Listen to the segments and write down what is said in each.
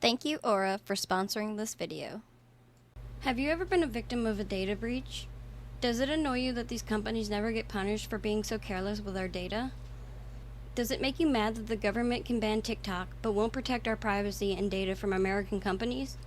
Thank you, Aura, for sponsoring this video. Have you ever been a victim of a data breach? Does it annoy you that these companies never get punished for being so careless with our data? Does it make you mad that the government can ban TikTok but won't protect our privacy and data from American companies?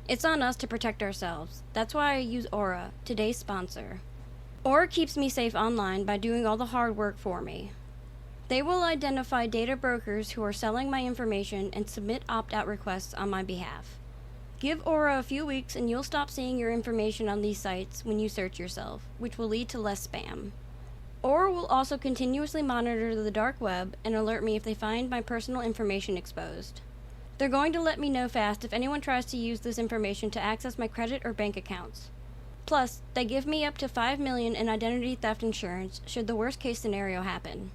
It's on us to protect ourselves. That's why I use Aura, today's sponsor. Aura keeps me safe online by doing all the hard work for me. They will identify data brokers who are selling my information and submit opt-out requests on my behalf. Give Aura a few weeks and you'll stop seeing your information on these sites when you search yourself, which will lead to less spam. Aura will also continuously monitor the dark web and alert me if they find my personal information exposed. They're going to let me know fast if anyone tries to use this information to access my credit or bank accounts. Plus, they give me up to $5 million in identity theft insurance should the worst case scenario happen.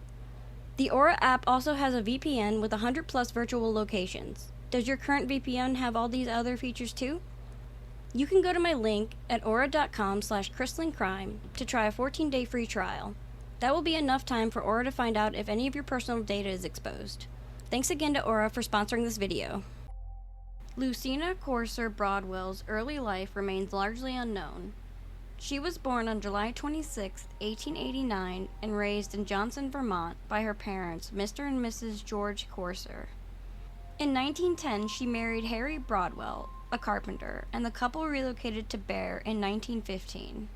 The Aura app also has a VPN with 100 plus virtual locations. Does your current VPN have all these other features too? You can go to my link at aura.com/KrystlynCrime to try a 14-day free trial. That will be enough time for Aura to find out if any of your personal data is exposed. Thanks again to Aura for sponsoring this video. Lucina Corser Broadwell's early life remains largely unknown. She was born on July 26, 1889, and raised in Johnson, Vermont, by her parents, Mr. and Mrs. George Corser. In 1910, she married Harry Broadwell, a carpenter, and the couple relocated to Bear in 1915.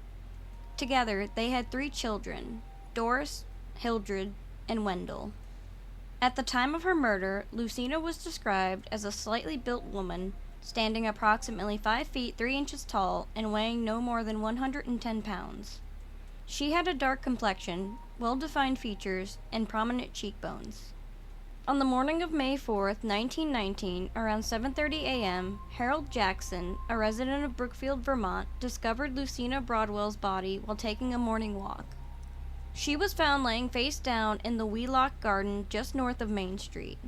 Together, they had 3 children, Doris, Hildred, and Wendell. At the time of her murder, Lucina was described as a slightly built woman, standing approximately 5 feet 3 inches tall and weighing no more than 110 pounds. She had a dark complexion, well-defined features, and prominent cheekbones. On the morning of May 4th, 1919, around 7:30 a.m., Harold Jackson, a resident of Brookfield, Vermont, discovered Lucina Broadwell's body while taking a morning walk. She was found laying face down in the Wheelock Garden just north of Main Street.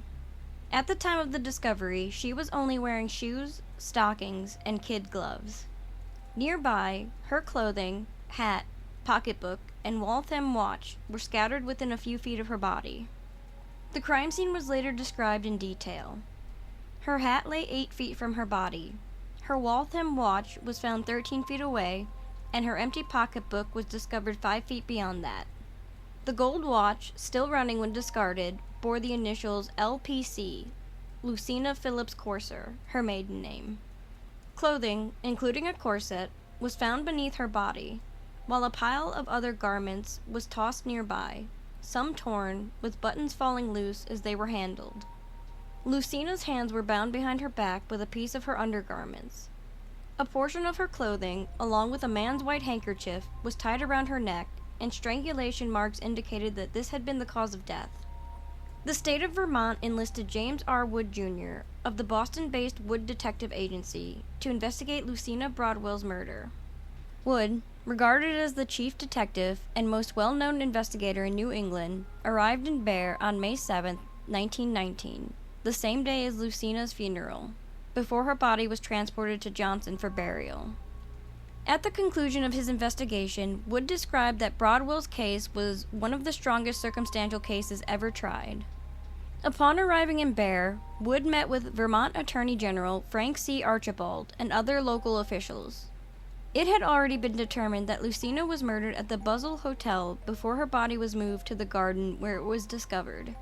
At the time of the discovery, she was only wearing shoes, stockings, and kid gloves. Nearby, her clothing, hat, pocketbook, and Waltham watch were scattered within a few feet of her body. The crime scene was later described in detail. Her hat lay 8 feet from her body. Her Waltham watch was found 13 feet away, and her empty pocketbook was discovered 5 feet beyond that. The gold watch, still running when discarded, bore the initials LPC, Lucina Phillips Corser, her maiden name. Clothing, including a corset, was found beneath her body, while a pile of other garments was tossed nearby, some torn, with buttons falling loose as they were handled. Lucina's hands were bound behind her back with a piece of her undergarments. A portion of her clothing, along with a man's white handkerchief, was tied around her neck, and strangulation marks indicated that this had been the cause of death. The state of Vermont enlisted James R. Wood, Jr., of the Boston-based Wood Detective Agency, to investigate Lucina Broadwell's murder. Wood, regarded as the chief detective and most well-known investigator in New England, arrived in Bear on May 7, 1919, the same day as Lucina's funeral, before her body was transported to Johnson for burial. At the conclusion of his investigation, Wood described that Broadwell's case was one of the strongest circumstantial cases ever tried. Upon arriving in Bear, Wood met with Vermont Attorney General Frank C. Archibald and other local officials. It had already been determined that Lucina was murdered at the Buzzell Hotel before her body was moved to the garden where it was discovered.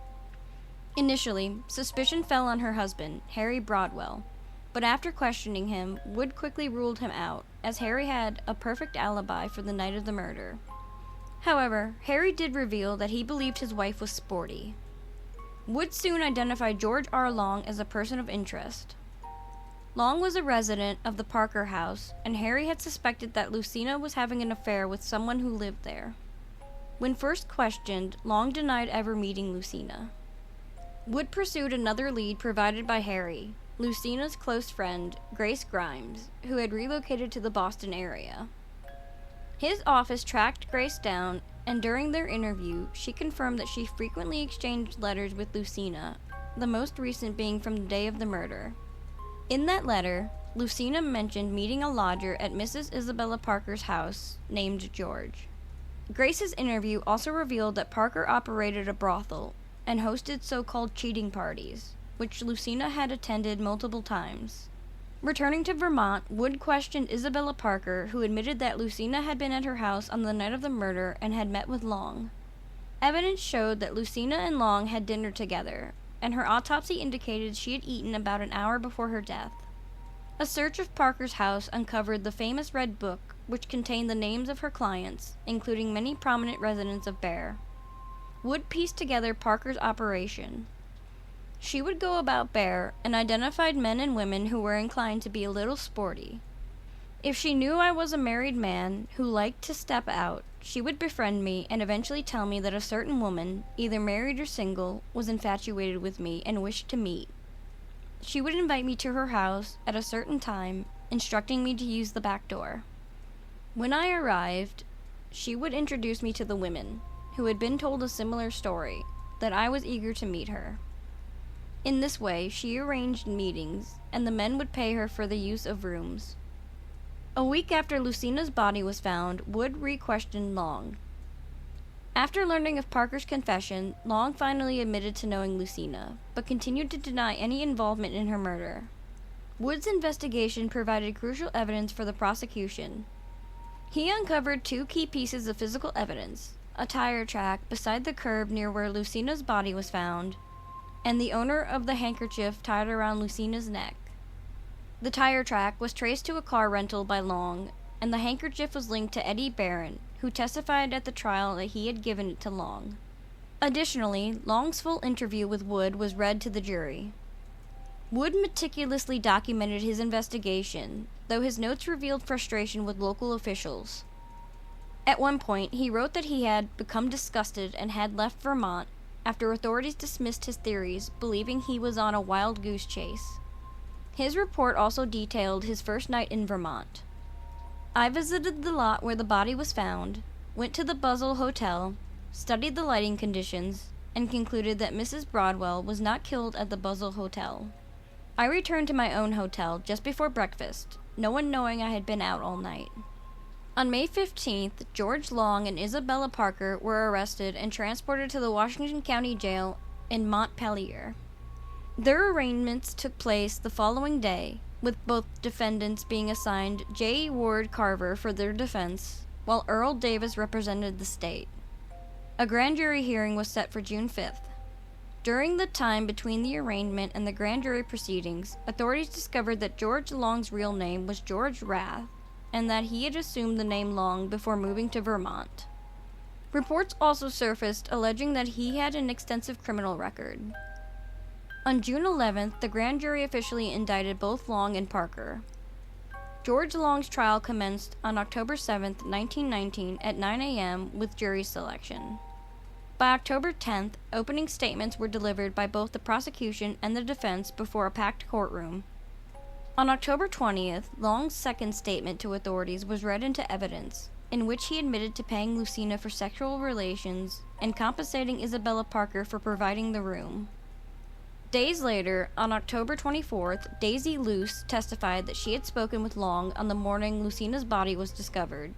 Initially, suspicion fell on her husband, Harry Broadwell, but after questioning him, Wood quickly ruled him out, as Harry had a perfect alibi for the night of the murder. However, Harry did reveal that he believed his wife was sporty. Wood soon identified George R. Long as a person of interest. Long was a resident of the Parker House, and Harry had suspected that Lucina was having an affair with someone who lived there. When first questioned, Long denied ever meeting Lucina. Wood pursued another lead provided by Harry, Lucina's close friend, Grace Grimes, who had relocated to the Boston area. His office tracked Grace down, and during their interview, she confirmed that she frequently exchanged letters with Lucina, the most recent being from the day of the murder. In that letter, Lucina mentioned meeting a lodger at Mrs. Isabella Parker's house, named George. Grace's interview also revealed that Parker operated a brothel and hosted so-called cheating parties, which Lucina had attended multiple times. Returning to Vermont, Wood questioned Isabella Parker, who admitted that Lucina had been at her house on the night of the murder and had met with Long. Evidence showed that Lucina and Long had dinner together, and her autopsy indicated she had eaten about an hour before her death. A search of Parker's house uncovered the famous Red Book, which contained the names of her clients, including many prominent residents of Bear. Wood pieced together Parker's operation. She would go about Bear and identified men and women who were inclined to be a little sporty. If she knew I was a married man who liked to step out, she would befriend me and eventually tell me that a certain woman, either married or single, was infatuated with me and wished to meet. She would invite me to her house at a certain time, instructing me to use the back door. When I arrived, she would introduce me to the women, who had been told a similar story, that I was eager to meet her. In this way, she arranged meetings, and the men would pay her for the use of rooms. A week after Lucina's body was found, Wood re-questioned Long. After learning of Parker's confession, Long finally admitted to knowing Lucina, but continued to deny any involvement in her murder. Wood's investigation provided crucial evidence for the prosecution. He uncovered two key pieces of physical evidence: a tire track beside the curb near where Lucina's body was found, and the owner of the handkerchief tied around Lucina's neck. The tire track was traced to a car rental by Long, and the handkerchief was linked to Eddie Barron, who testified at the trial that he had given it to Long. Additionally, Long's full interview with Wood was read to the jury. Wood meticulously documented his investigation, though his notes revealed frustration with local officials. At one point, he wrote that he had become disgusted and had left Vermont after authorities dismissed his theories, believing he was on a wild goose chase. His report also detailed his first night in Vermont. I visited the lot where the body was found, went to the Buzzell Hotel, studied the lighting conditions, and concluded that Mrs. Broadwell was not killed at the Buzzell Hotel. I returned to my own hotel just before breakfast, no one knowing I had been out all night. On May 15th, George Long and Isabella Parker were arrested and transported to the Washington County Jail in Montpelier. Their arraignments took place the following day, with both defendants being assigned J. Ward Carver for their defense, while Earl Davis represented the state. A grand jury hearing was set for June 5th. During the time between the arraignment and the grand jury proceedings, authorities discovered that George Long's real name was George Rath, and that he had assumed the name Long before moving to Vermont. Reports also surfaced alleging that he had an extensive criminal record. On June 11th, the grand jury officially indicted both Long and Parker. George Long's trial commenced on October 7, 1919 at 9 a.m. with jury selection. By October 10th, opening statements were delivered by both the prosecution and the defense before a packed courtroom. On October 20th, Long's second statement to authorities was read into evidence, in which he admitted to paying Lucina for sexual relations and compensating Isabella Parker for providing the room. Days later, on October 24th, Daisy Luce testified that she had spoken with Long on the morning Lucina's body was discovered,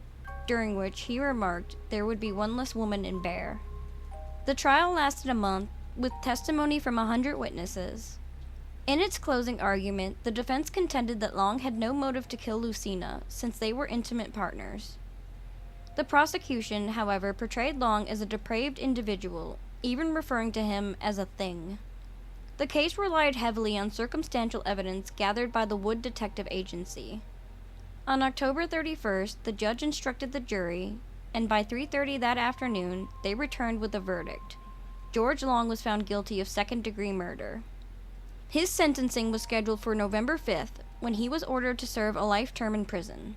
during which he remarked there would be one less woman in Bear. The trial lasted a month, with testimony from 100 witnesses. In its closing argument, the defense contended that Long had no motive to kill Lucina, since they were intimate partners. The prosecution, however, portrayed Long as a depraved individual, even referring to him as a thing. The case relied heavily on circumstantial evidence gathered by the Wood Detective Agency. On October 31st, the judge instructed the jury, and by 3:30 that afternoon, they returned with a verdict. George Long was found guilty of second-degree murder. His sentencing was scheduled for November 5th, when he was ordered to serve a life term in prison.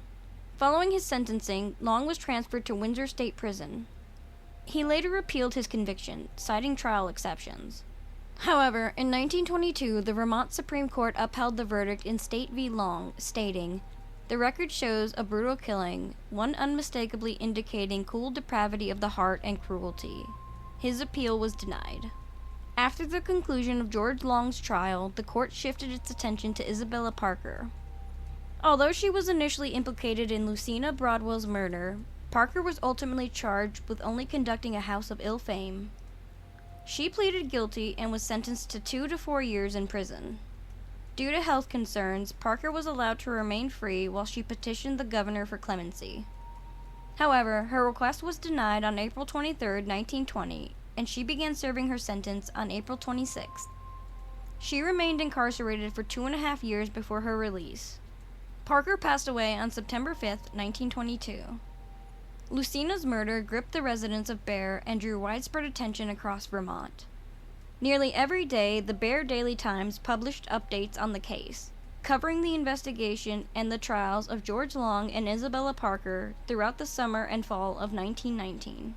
Following his sentencing, Long was transferred to Windsor State Prison. He later appealed his conviction, citing trial exceptions. However, in 1922, the Vermont Supreme Court upheld the verdict in State v. Long, stating, "The record shows a brutal killing, one unmistakably indicating cool depravity of the heart and cruelty." His appeal was denied. After the conclusion of George Long's trial, the court shifted its attention to Isabella Parker. Although she was initially implicated in Lucina Broadwell's murder, Parker was ultimately charged with only conducting a house of ill fame. She pleaded guilty and was sentenced to 2 to 4 years in prison. Due to health concerns, Parker was allowed to remain free while she petitioned the governor for clemency. However, her request was denied on April 23, 1920, and she began serving her sentence on April 26. She remained incarcerated for 2.5 years before her release. Parker passed away on September 5, 1922. Lucina's murder gripped the residents of Bear and drew widespread attention across Vermont. Nearly every day, the Bear Daily Times published updates on the case, covering the investigation and the trials of George Long and Isabella Parker throughout the summer and fall of 1919.